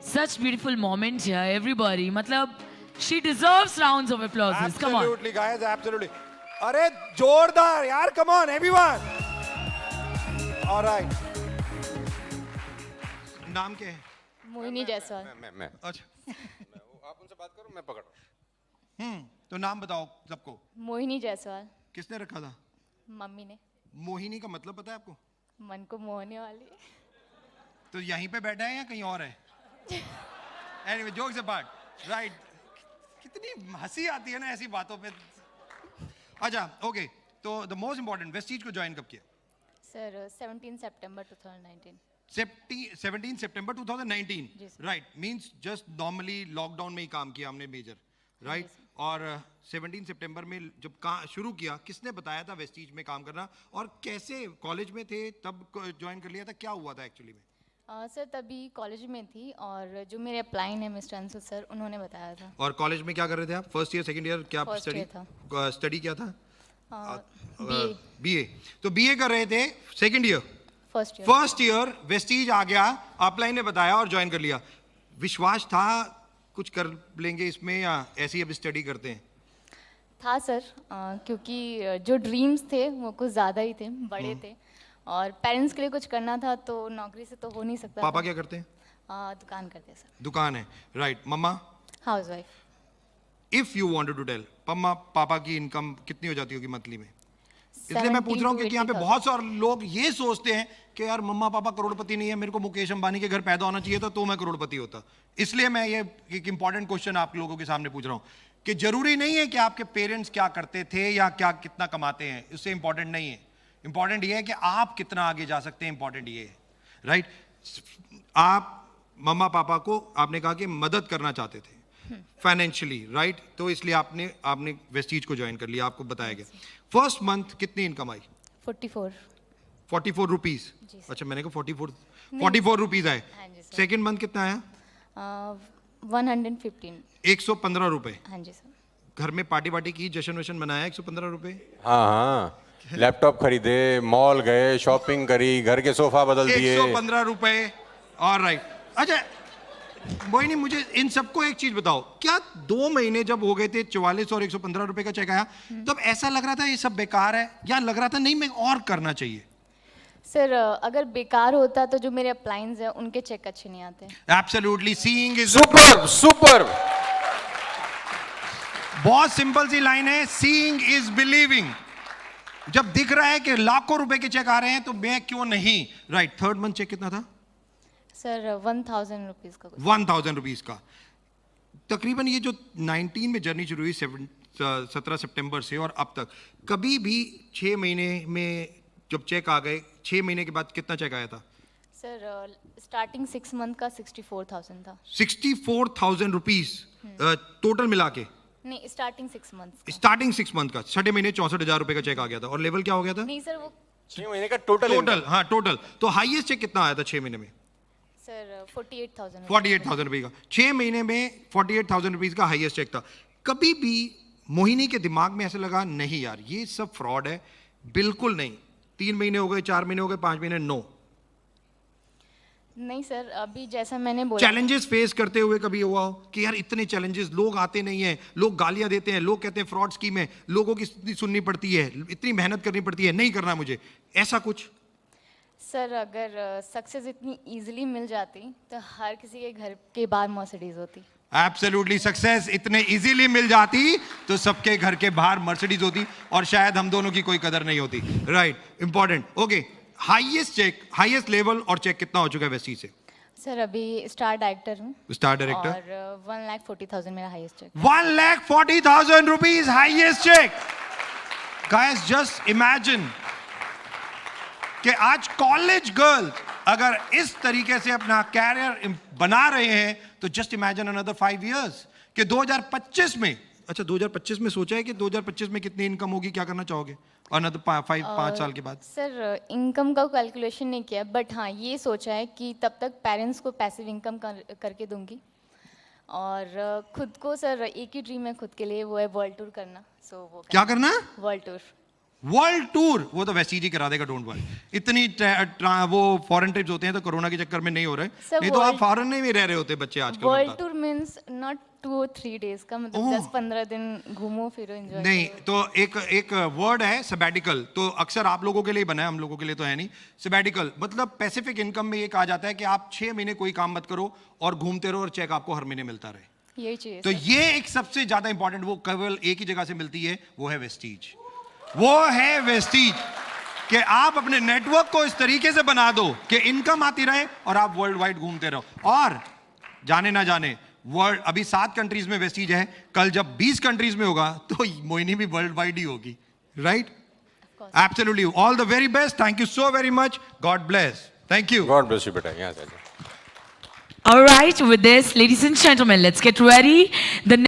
Such beautiful moment here, everybody. मतलब, she deserves rounds of applause. Come on. Absolutely, guys, absolutely. अरे जोरदार यार, come on, everyone. All right. नाम क्या है? मोहिनी जायसवाल। मैं अच्छा आप उनसे बात करो, मैं पकड़ रहा हूँ। तो नाम बताओ सबको। मोहिनी जायसवाल। किसने रखा था? मम्मी ने। मोहिनी का मतलब पता है आपको? मन को मोहने वाली। तो यहीं पे बैठा है या कहीं और है? Anyway, jokes apart, right. कितनी हंसी आती है ना ऐसी बातों पे। अच्छा, ओके, तो द मोस्ट इंपॉर्टेंट, वेस्टीज को ज्वाइन कब किया? सर 17 सितंबर 2019। 17 सितंबर 2019, जी sir. Right. Means just normally lockdown में ही काम किया हमने मेजर, राइट। और 17 सितंबर में जब शुरू किया, किसने बताया था वेस्टीज में काम करना, और कैसे? कॉलेज में थे तब ज्वाइन कर लिया था? क्या हुआ था एक्चुअली में? सर तभी कॉलेज में थी और जो मेरे अप्लाइन है मिस्टर अंशु सर, उन्होंने बताया था। और कॉलेज में क्या कर रहे थे आप? फर्स्ट ईयर, सेकंड ईयर, क्या First स्टडी year था। स्टडी क्या था? बीए। बीए। तो बीए कर रहे थे, second year. First year. First year Vestige आ गया, अपलाइन ने बताया और ज्वाइन कर लिया। विश्वास था कुछ कर लेंगे इसमें, या ऐसी अब स्टडी करते हैं? था सर, क्योंकि जो ड्रीम्स थे वो कुछ ज़्यादा ही थे, बड़े थे, और पेरेंट्स के लिए कुछ करना था, तो नौकरी से तो हो नहीं सकता पापा था। क्या करते हैं? दुकान करते हैं सर। दुकान है, राइट। मम्मा? House wife. If you wanted to tell, मम्मा पापा की इनकम कितनी हो जाती होगी मंथली में? इसलिए मैं पूछ रहा हूँ क्योंकि यहाँ पे बहुत सारे लोग ये सोचते हैं कि यार मम्मा पापा करोड़पति नहीं है, मेरे को मुकेश अंबानी के घर पैदा होना चाहिए था तो मैं करोड़पति होता। इसलिए मैं ये एक इंपॉर्टेंट क्वेश्चन आप लोगों के सामने पूछ रहा हूँ कि जरूरी नहीं है कि आपके पेरेंट्स क्या करते थे या क्या कितना कमाते हैं, उससे इंपॉर्टेंट नहीं है। इंपॉर्टेंट ये है कि आप कितना आगे जा सकते हैं, इंपॉर्टेंट ये है, राइट। आप मम्मा पापा को आपने कहा कि मदद करना चाहते थे फाइनेंशियली, राइट, तो इसलिए आपने वेस्टीज को ज्वाइन कर लिया, आपको बताया गया। फर्स्ट मंथ कितनी इनकम आई? 44 रुपीज। जी सर। अच्छा, मैंने कहा 44 रुपीज आए। हाँ जी सर। सेकेंड मंथ कितना आया? 115। 115 रुपए। हाँ जी सर। घर में पार्टी वार्टी की, जश्न वशन मनाया? 115 रुपए। हाँ हाँ, लैपटॉप खरीदे, मॉल गए, शॉपिंग करी, घर के सोफा बदल दिए। 115 रुपए, और राइट। अच्छा मोहिनी, मुझे इन सबको एक चीज बताओ, क्या 2 महीने जब हो गए थे 44 और 115 रुपए का चेक आया, तब ऐसा लग रहा था ये सब बेकार है, या लग रहा था नहीं मैं और करना चाहिए? सर अगर बेकार होता तो जो मेरे अप्लाइंस हैं उनके चेक अच्छे नहीं आते। Absolutely, seeing is super super. बहुत सिंपल सी लाइन है, सीइंग इज बिलीविंग। जब दिख रहा है कि लाखों रुपए के चेक आ रहे हैं तो मैं क्यों नहीं, राइट। थर्ड मंथ चेक कितना था? सर 1000 रुपीज़ का कुछ। 1000 रुपीज का। तकरीबन ये जो 19 में जर्नी शुरू हुई 17 सितंबर से और अब तक, कभी भी 6 महीने में जब चेक आ गए, 6 महीने के बाद कितना चेक आया था? सर स्टार्टिंग 6 मंथ का 64,000 था। 64,000 रुपीज टोटल मिला के? नहीं, स्टार्टिंग 6 मंथ। स्टार्टिंग 6 मंथ का, 6 महीने 64,000 रुपए का चेक आ गया था। और लेवल क्या हो गया था? नहीं सर, वो 6 महीने का टोटल टोटल, हाँ टोटल। तो हाईएस्ट चेक कितना आया था 6 महीने में? सर 48,000। 48,000 रुपए का 6 महीने में 48,000 रुपीज का हाईएस्ट चेक था। कभी भी मोहिनी के दिमाग में ऐसा लगा नहीं यार ये सब फ्रॉड है? बिल्कुल नहीं। 3 महीने हो गए, 4 महीने हो गए, 5 महीने, नो। नहीं सर, अभी जैसा मैंने बोला, चैलेंजेस फेस करते हुए कभी हुआ हो कि यार इतने चैलेंजेस, लोग आते नहीं हैं, लोग गालियां देते हैं, लोग कहते हैं फ्रॉड स्कीम है, लोगों की सुननी पड़ती है, इतनी मेहनत करनी पड़ती है, नहीं करना मुझे, ऐसा कुछ? सर अगर सक्सेस इतनी इजीली मिल जाती तो हर किसी के घर के बाहर मर्सिडीज होती। एब्सोल्युटली, सक्सेस इतने इजीली मिल जाती तो सबके घर के बाहर मर्सिडीज होती और शायद हम दोनों की कोई कदर नहीं होती, right. Important, okay. Highest check, highest level और चेक कितना हो चुका है वेस्टीज से? सर अभी स्टार डायरेक्टर हूँ। स्टार डायरेक्टर, और 1,40,000 मेरा highest check. 1,40,000 rupees highest check. Guys just imagine कि आज कॉलेज गर्ल्स अगर इस तरीके से अपना कैरियर बना रहे हैं तो जस्ट इमेजिन अनदर 5 इयर्स कि 2025 में, अच्छा 2025 में सोचा है कि 2025 में कितनी इनकम होगी, क्या करना चाहोगे अनदर 5 साल के बाद? सर इनकम का कैलकुलेशन नहीं किया, बट हाँ ये सोचा है कि तब तक पेरेंट्स को पैसिव इनकम करके दूंगी, और खुद को सर एक ही ड्रीम है खुद के लिए, वो है वर्ल्ड टूर करना। सो वो क्या करना? World tour. वर्ल्ड टूर वो तो वेस्टीज ही करा देगा, डोंट वरी। इतनी वो फॉरेन ट्रिप्स होते हैं तो कोरोना के चक्कर में नहीं हो रहे, Sir, नहीं तो आप world- फॉरेन में भी रह रहे होते बच्चे आजकल। वर्ल्ड बता। Tour means not 2 or 3 days का, मतलब ओह। 10-15 दिन घूमो फिरो एंजॉय नहीं तो एक वर्ड है सबैटिकल, तो अक्सर आप लोगों के लिए बना है, हम लोगों के लिए तो है नहीं। सबैटिकल मतलब पैसिफिक इनकम में ये कहा जाता है कि आप 6 महीने कोई काम मत करो और घूमते रहो और चेक आपको हर महीने मिलता रहे। यही चाहिए तो sir। ये एक सबसे ज्यादा इंपॉर्टेंट, वो केवल एक ही जगह से मिलती है, वो है वेस्टीज। वो है वेस्टीज कि आप अपने नेटवर्क को इस तरीके से बना दो कि इनकम आती रहे और आप वर्ल्ड वाइड घूमते रहो। और जाने ना जाने वर्ल्ड, अभी 7 कंट्रीज में वेस्टीज है, कल जब 20 कंट्रीज में होगा तो मोहिनी भी वर्ल्ड वाइड ही होगी, right? Absolutely. All the very best, thank you so very much, God bless, thank you. God bless you बेटा, यहाँ से आ जाओ। All right, with this, ladies and gentlemen, let's get ready. The